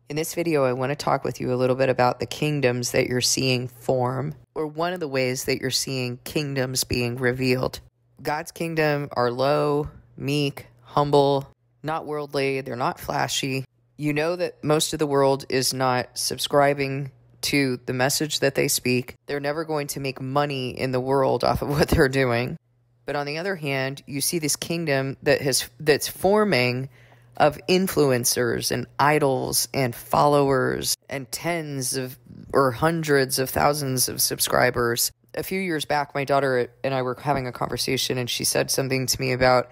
In this video, I want to talk with you a little bit about the kingdoms that you're seeing form, or one of the ways that you're seeing kingdoms being revealed. God's kingdom are low, meek, humble, not worldly, they're not flashy. You know that most of the world is not subscribing to the message that they speak. They're never going to make money in the world off of what they're doing. But on the other hand, you see this kingdom that's forming of influencers and idols and followers and tens of or hundreds of thousands of subscribers. A few years back, my daughter and I were having a conversation, and she said something to me about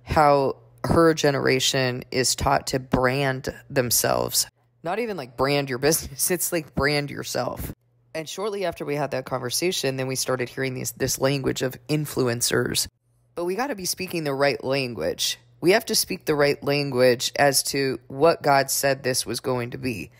how her generation is taught to brand themselves. Not even like brand your business, it's like brand yourself. And shortly after we had that conversation, then we started hearing this language of influencers. But we got to be speaking the right language. We have to speak the right language as to what God said this was going to be.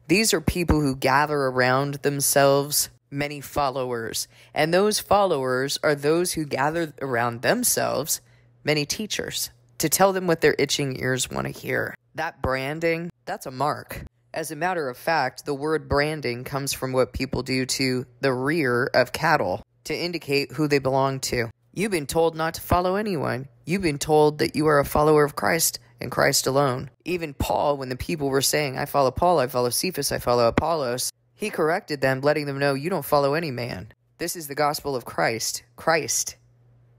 These are people who gather around themselves many followers. And those followers are those who gather around themselves many teachers to tell them what their itching ears want to hear. That branding, that's a mark. As a matter of fact, the word branding comes from what people do to the rear of cattle to indicate who they belong to. You've been told not to follow anyone. You've been told that you are a follower of Christ and Christ alone. Even Paul, when the people were saying, I follow Paul, I follow Cephas, I follow Apollos, he corrected them, letting them know, you don't follow any man. This is the gospel of Christ. Christ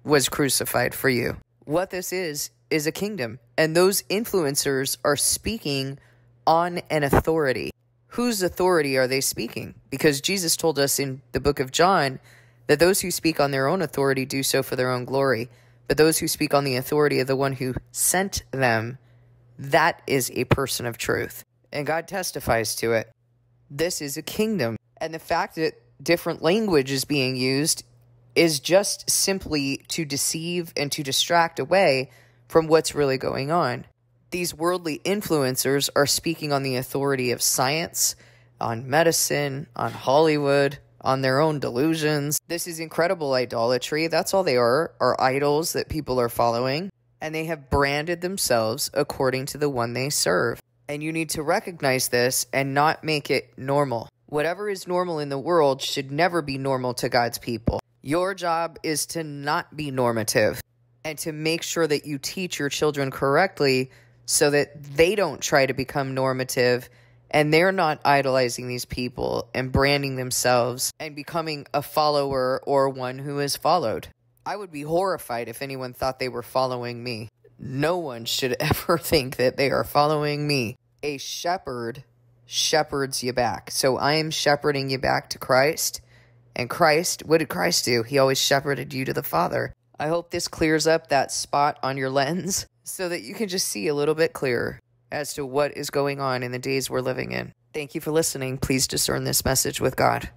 was crucified for you. What this is a kingdom. And those influencers are speaking on an authority. Whose authority are they speaking? Because Jesus told us in the book of John that those who speak on their own authority do so for their own glory. But those who speak on the authority of the one who sent them, that is a person of truth. And God testifies to it. This is a kingdom. And the fact that different language is being used is just simply to deceive and to distract away from what's really going on. These worldly influencers are speaking on the authority of science, on medicine, on Hollywood, on their own delusions. This is incredible idolatry. That's all they are idols that people are following. And they have branded themselves according to the one they serve. And you need to recognize this and not make it normal. Whatever is normal in the world should never be normal to God's people. Your job is to not be normative and to make sure that you teach your children correctly so that they don't try to become normative and they're not idolizing these people and branding themselves and becoming a follower or one who is followed. I would be horrified if anyone thought they were following me. No one should ever think that they are following me. A shepherd shepherds you back. So I am shepherding you back to Christ. And Christ, what did Christ do? He always shepherded you to the Father. I hope this clears up that spot on your lens so that you can just see a little bit clearer as to what is going on in the days we're living in. Thank you for listening. Please discern this message with God.